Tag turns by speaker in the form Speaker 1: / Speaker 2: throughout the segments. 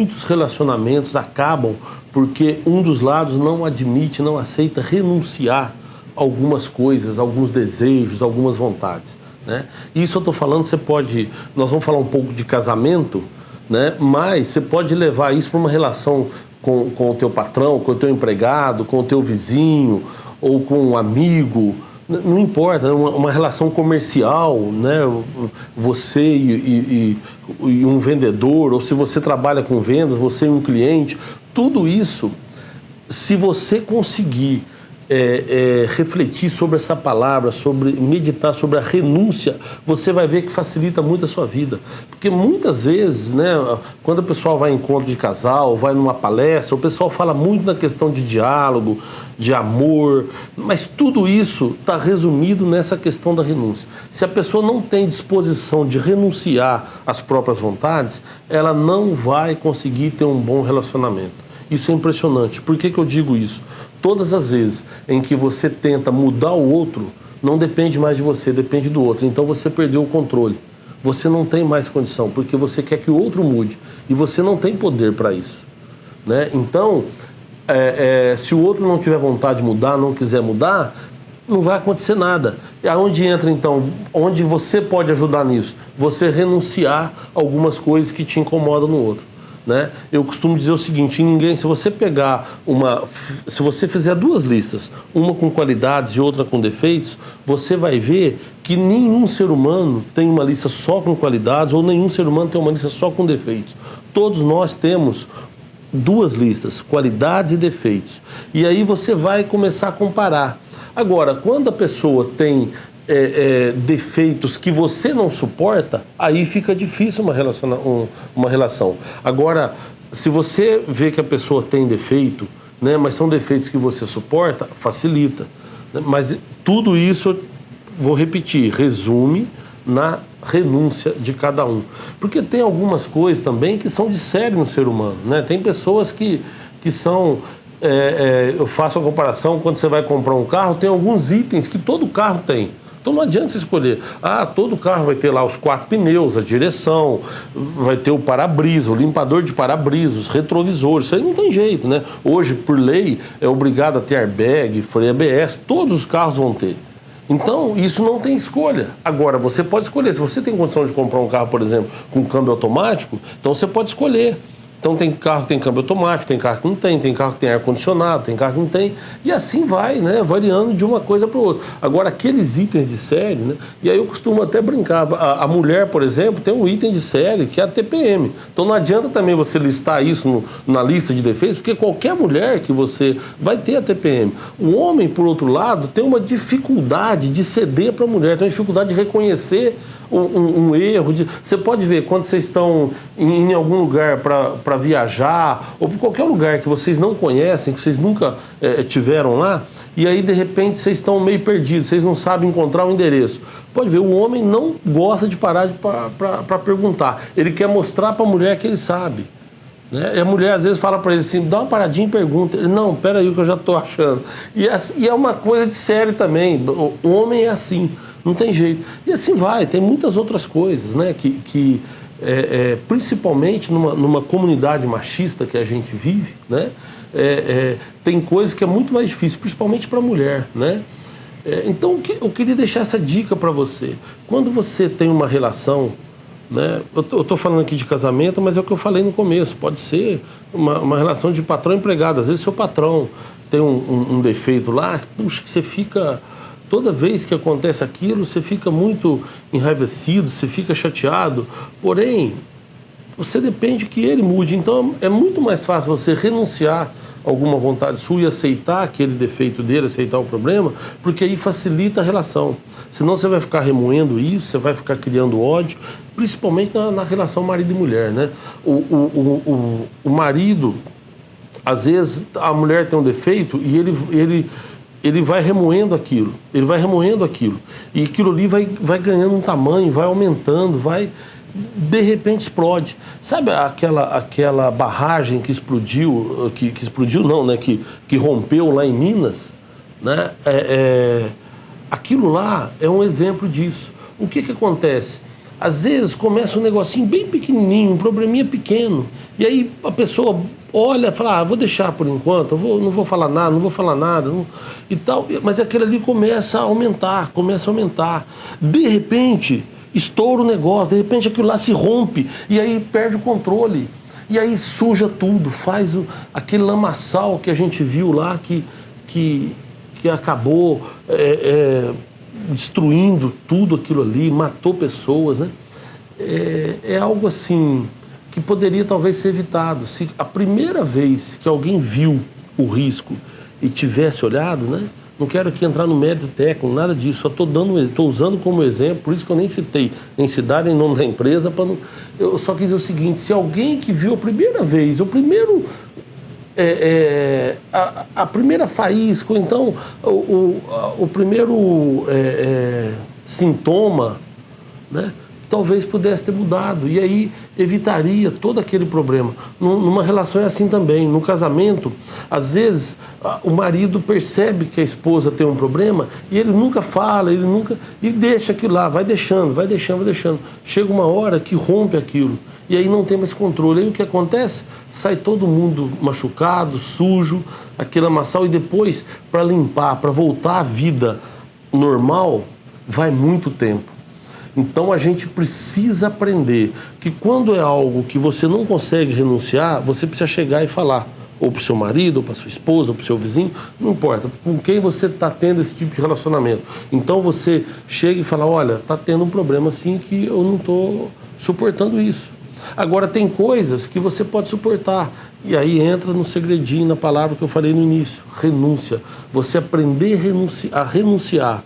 Speaker 1: Muitos relacionamentos acabam porque um dos lados não admite, não aceita renunciar a algumas coisas, alguns desejos, algumas vontades, né? Isso eu estou falando, nós vamos falar um pouco de casamento, né? Mas você pode levar isso para uma relação com o teu patrão, com o teu empregado, com o teu vizinho ou com um amigo. Não importa, é uma relação comercial, né? Você e um vendedor, ou se você trabalha com vendas, você e um cliente, tudo isso, se você conseguir refletir sobre essa palavra, meditar sobre a renúncia, você vai ver que facilita muito a sua vida. Porque muitas vezes, né, quando o pessoal vai em encontro de casal, vai numa palestra, o pessoal fala muito na questão de diálogo, de amor, mas tudo isso está resumido nessa questão da renúncia. Se a pessoa não tem disposição de renunciar às próprias vontades, ela não vai conseguir ter um bom relacionamento. Isso é impressionante. Por que eu digo isso? Todas as vezes em que você tenta mudar o outro, não depende mais de você, depende do outro. Então você perdeu o controle. Você não tem mais condição, porque você quer que o outro mude. E você não tem poder para isso, né? Então, se o outro não tiver vontade de mudar, não quiser mudar, não vai acontecer nada. E aonde entra, então, onde você pode ajudar nisso? Você renunciar a algumas coisas que te incomodam no outro, né? Eu costumo dizer o seguinte: se você se você fizer duas listas, uma com qualidades e outra com defeitos, você vai ver que nenhum ser humano tem uma lista só com qualidades ou nenhum ser humano tem uma lista só com defeitos. Todos nós temos duas listas, qualidades e defeitos. E aí você vai começar a comparar. Agora, quando a pessoa tem defeitos que você não suporta, aí fica difícil uma relação. Agora, se você vê que a pessoa tem defeito, né, mas são defeitos que você suporta, facilita. Mas tudo isso, vou repetir, resume na renúncia de cada um. Porque tem algumas coisas também que são de série no ser humano, né? Tem pessoas que são... eu faço a comparação, quando você vai comprar um carro, tem alguns itens que todo carro tem. Então não adianta você escolher. Todo carro vai ter lá os 4 pneus, a direção, vai ter o para-brisa, o limpador de para-brisa, os retrovisores. Isso aí não tem jeito, né? Hoje, por lei, é obrigado a ter airbag, freio ABS, todos os carros vão ter. Então, isso não tem escolha. Agora, você pode escolher. Se você tem condição de comprar um carro, por exemplo, com câmbio automático, então você pode escolher. Então tem carro que tem câmbio automático, tem carro que não tem carro que tem ar-condicionado, tem carro que não tem, e assim vai, né, variando de uma coisa para outra. Agora, aqueles itens de série, né, e aí eu costumo até brincar, a mulher, por exemplo, tem um item de série que é a TPM. Então não adianta também você listar isso na lista de defeitos, porque qualquer mulher que você vai ter a TPM. O homem, por outro lado, tem uma dificuldade de ceder para a mulher, tem uma dificuldade de reconhecer um erro. Você pode ver, quando vocês estão em algum lugar para viajar, ou por qualquer lugar que vocês não conhecem, que vocês nunca tiveram lá, e aí de repente vocês estão meio perdidos, vocês não sabem encontrar o endereço. Pode ver, o homem não gosta de parar para perguntar, ele quer mostrar para a mulher que ele sabe, né? E a mulher às vezes fala para ele assim, dá uma paradinha e pergunta. Ele, não, peraí que eu já estou achando. E é uma coisa de série também, o homem é assim. Não tem jeito. E assim vai, tem muitas outras coisas, né? Que principalmente numa comunidade machista que a gente vive, né? Tem coisas que é muito mais difícil, principalmente para a mulher, né? Então eu queria deixar essa dica para você. Quando você tem uma relação, né? Eu estou falando aqui de casamento, mas é o que eu falei no começo. Pode ser uma relação de patrão e empregado. Às vezes seu patrão tem um defeito lá, puxa, que você fica... Toda vez que acontece aquilo, você fica muito enraivecido, você fica chateado. Porém, você depende que ele mude. Então, é muito mais fácil você renunciar a alguma vontade sua e aceitar aquele defeito dele, aceitar o problema, porque aí facilita a relação. Senão você vai ficar remoendo isso, você vai ficar criando ódio, principalmente na relação marido e mulher, né? O marido, às vezes, a mulher tem um defeito e ele vai remoendo aquilo, e aquilo ali vai ganhando um tamanho, vai aumentando, de repente explode. Sabe aquela barragem que explodiu, que explodiu não, né, que rompeu lá em Minas, né? Aquilo lá é um exemplo disso. O que acontece? Às vezes começa um negocinho bem pequenininho, um probleminha pequeno, e aí a pessoa olha e fala, vou deixar por enquanto, não vou falar nada, e tal, mas aquilo ali começa a aumentar. De repente, estoura o negócio, de repente aquilo lá se rompe, e aí perde o controle, e aí suja tudo, faz aquele lamaçal que a gente viu lá, que acabou destruindo tudo aquilo ali, matou pessoas, né? É algo assim que poderia talvez ser evitado. Se a primeira vez que alguém viu o risco e tivesse olhado, né? Não quero aqui entrar no mérito técnico, nada disso, só estou usando como exemplo, por isso que eu nem citei nem cidade, nem nome da empresa, eu só quis dizer o seguinte, se alguém que viu a primeira vez, a primeira faísca, ou então o primeiro sintoma, né, talvez pudesse ter mudado, e aí evitaria todo aquele problema. Numa relação é assim também. No casamento, às vezes o marido percebe que a esposa tem um problema e ele nunca fala, e deixa aquilo lá, vai deixando. Chega uma hora que rompe aquilo, e aí não tem mais controle. Aí o que acontece? Sai todo mundo machucado, sujo, aquele amassal, e depois, para limpar, para voltar à vida normal, vai muito tempo. Então a gente precisa aprender que quando é algo que você não consegue renunciar, você precisa chegar e falar, ou para o seu marido, ou para sua esposa, ou para o seu vizinho, não importa, com quem você está tendo esse tipo de relacionamento. Então você chega e fala, olha, está tendo um problema assim que eu não estou suportando isso. Agora tem coisas que você pode suportar, e aí entra no segredinho, na palavra que eu falei no início, renúncia. Você aprender a renunciar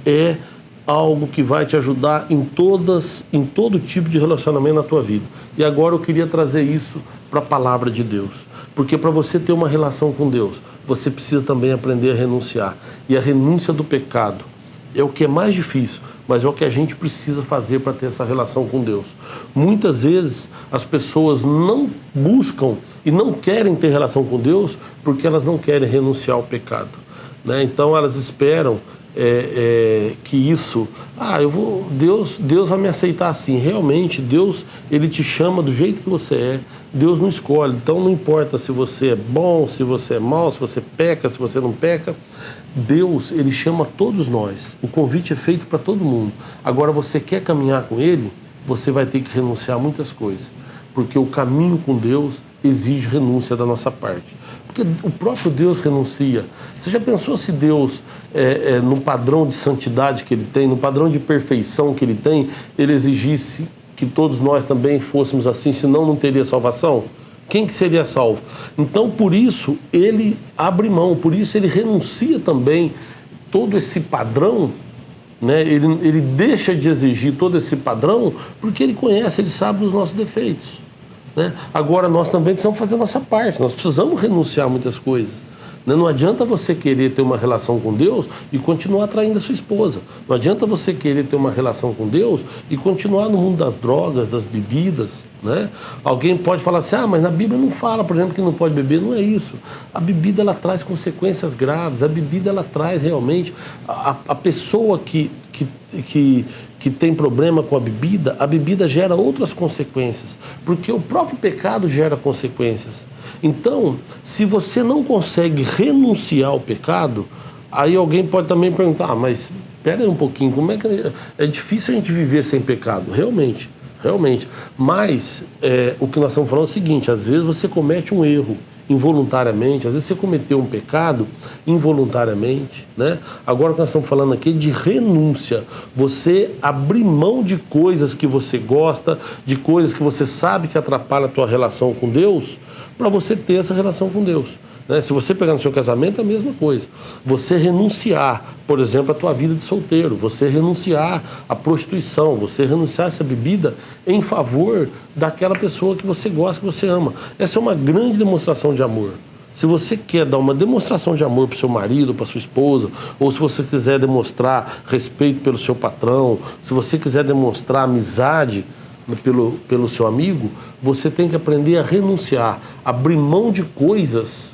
Speaker 1: é algo que vai te ajudar em todo tipo de relacionamento na tua vida. E agora eu queria trazer isso para a palavra de Deus. Porque para você ter uma relação com Deus, você precisa também aprender a renunciar. E a renúncia do pecado é o que é mais difícil, mas é o que a gente precisa fazer para ter essa relação com Deus. Muitas vezes as pessoas não buscam e não querem ter relação com Deus porque elas não querem renunciar ao pecado, né? Então elas esperam que isso, Deus vai me aceitar assim. Realmente, Deus, Ele te chama do jeito que você é. Deus não escolhe. Então não importa se você é bom, se você é mau, se você peca, se você não peca. Deus, Ele chama todos nós. O convite é feito para todo mundo. Agora, você quer caminhar com Ele, você vai ter que renunciar a muitas coisas. Porque o caminho com Deus exige renúncia da nossa parte. Porque o próprio Deus renuncia. Você já pensou se Deus, no padrão de santidade que Ele tem, no padrão de perfeição que Ele tem, Ele exigisse que todos nós também fôssemos assim, senão não teria salvação? Quem que seria salvo? Então, por isso, Ele abre mão, por isso Ele renuncia também todo esse padrão, né? Ele deixa de exigir todo esse padrão, porque Ele conhece, Ele sabe dos nossos defeitos, né? Agora, nós também precisamos fazer a nossa parte, nós precisamos renunciar a muitas coisas, né? Não adianta você querer ter uma relação com Deus e continuar atraindo a sua esposa. Não adianta você querer ter uma relação com Deus e continuar no mundo das drogas, das bebidas, né? Alguém pode falar assim, mas na Bíblia não fala, por exemplo, que não pode beber. Não é isso. A bebida, ela traz consequências graves. A bebida, ela traz realmente... A pessoa que tem problema com a bebida gera outras consequências, porque o próprio pecado gera consequências. Então, se você não consegue renunciar ao pecado, aí alguém pode também perguntar, mas espera aí um pouquinho, como é que é difícil a gente viver sem pecado? Realmente. Mas o que nós estamos falando é o seguinte, às vezes você comete um erro involuntariamente, às vezes você cometeu um pecado involuntariamente, né? Agora o que nós estamos falando aqui é de renúncia. Você abrir mão de coisas que você gosta, de coisas que você sabe que atrapalham a tua relação com Deus, para você ter essa relação com Deus, né? Se você pegar no seu casamento, é a mesma coisa. Você renunciar, por exemplo, à tua vida de solteiro, você renunciar à prostituição, você renunciar a essa bebida em favor daquela pessoa que você gosta, que você ama. Essa é uma grande demonstração de amor. Se você quer dar uma demonstração de amor para o seu marido, para sua esposa, ou se você quiser demonstrar respeito pelo seu patrão, se você quiser demonstrar amizade pelo seu amigo, você tem que aprender a renunciar, abrir mão de coisas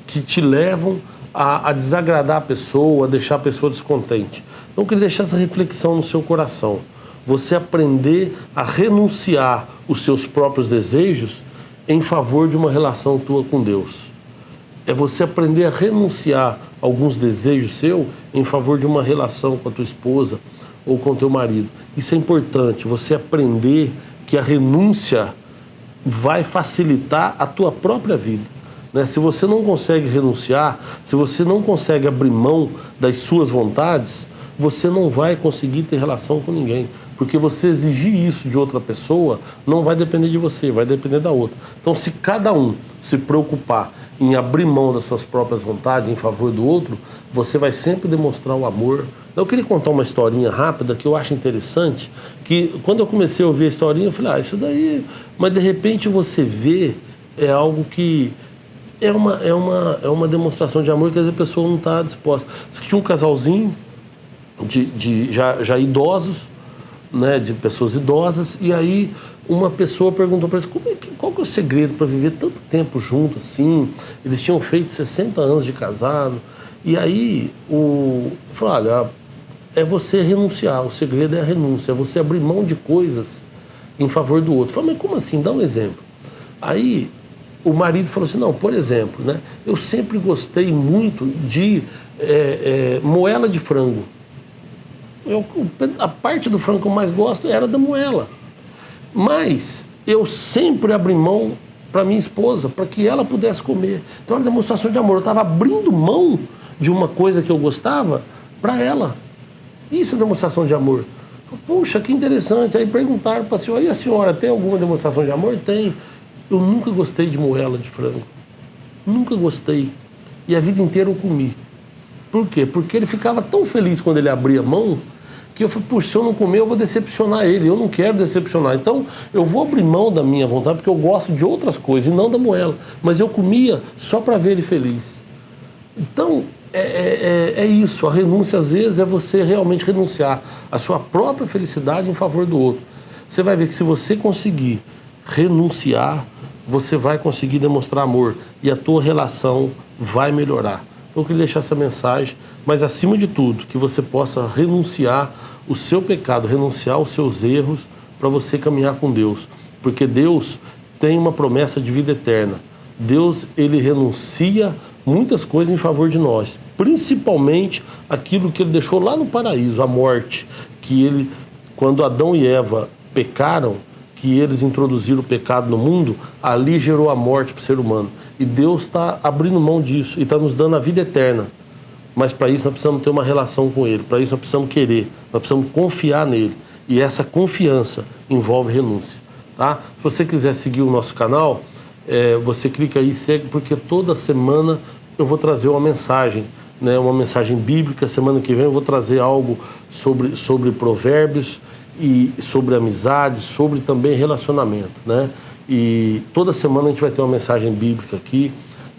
Speaker 1: que te levam a desagradar a pessoa, a deixar a pessoa descontente. Então eu queria deixar essa reflexão no seu coração. você aprender a renunciar os seus próprios desejos em favor de uma relação tua com Deus. É você aprender a renunciar alguns desejos seus em favor de uma relação com a tua esposa ou com o teu marido. Isso é importante, você aprender que a renúncia vai facilitar a tua própria vida, né? Se você não consegue renunciar, se você não consegue abrir mão das suas vontades, você não vai conseguir ter relação com ninguém. Porque você exigir isso de outra pessoa não vai depender de você, vai depender da outra. Então, se cada um se preocupar em abrir mão das suas próprias vontades em favor do outro, você vai sempre demonstrar o amor. Eu queria contar uma historinha rápida que eu acho interessante, que quando eu comecei a ouvir a historinha, eu falei, isso daí... Mas, de repente, você vê, é algo que... É uma demonstração de amor que às vezes a pessoa não está disposta. Diz que tinha um casalzinho já idosos, né, de pessoas idosas, e aí uma pessoa perguntou para eles qual que é o segredo para viver tanto tempo junto assim. Eles tinham feito 60 anos de casado, e aí falou, olha, é você renunciar, o segredo é a renúncia, é você abrir mão de coisas em favor do outro. Falei, mas como assim? Dá um exemplo. Aí o marido falou assim, não, por exemplo, né, eu sempre gostei muito de moela de frango. A parte do frango que eu mais gosto era da moela. Mas eu sempre abri mão para minha esposa, para que ela pudesse comer. Então era demonstração de amor. Eu estava abrindo mão de uma coisa que eu gostava para ela. Isso é demonstração de amor. Puxa, que interessante. Aí perguntaram para a senhora, e a senhora tem alguma demonstração de amor? Tem. Eu nunca gostei de moela de frango. Nunca gostei. E a vida inteira eu comi. Por quê? Porque ele ficava tão feliz quando ele abria mão, que eu falei, puxa, se eu não comer, eu vou decepcionar ele. Eu não quero decepcionar. Então, eu vou abrir mão da minha vontade, porque eu gosto de outras coisas, e não da moela. Mas eu comia só para ver ele feliz. Então, é isso. A renúncia, às vezes, é você realmente renunciar à sua própria felicidade em favor do outro. Você vai ver que se você conseguir renunciar, você vai conseguir demonstrar amor. E a tua relação vai melhorar. Então, eu queria deixar essa mensagem, mas acima de tudo, que você possa renunciar o seu pecado, renunciar os seus erros para você caminhar com Deus. Porque Deus tem uma promessa de vida eterna. Deus, ele renuncia muitas coisas em favor de nós, principalmente aquilo que ele deixou lá no paraíso, a morte, que ele, quando Adão e Eva pecaram, que eles introduziram o pecado no mundo, ali gerou a morte para o ser humano. E Deus está abrindo mão disso e está nos dando a vida eterna. Mas para isso nós precisamos ter uma relação com Ele, para isso nós precisamos querer, nós precisamos confiar nele. E essa confiança envolve renúncia. Tá? Se você quiser seguir o nosso canal, você clica aí e segue, porque toda semana eu vou trazer uma mensagem, né, uma mensagem bíblica. Semana que vem eu vou trazer algo sobre provérbios, e sobre amizade, sobre também relacionamento, né? E toda semana a gente vai ter uma mensagem bíblica aqui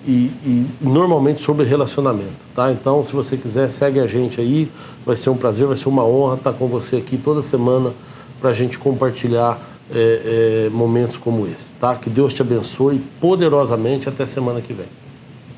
Speaker 1: e normalmente sobre relacionamento, tá? Então, se você quiser, segue a gente aí, vai ser um prazer, vai ser uma honra estar com você aqui toda semana para a gente compartilhar momentos como esse, tá? Que Deus te abençoe poderosamente, até semana que vem.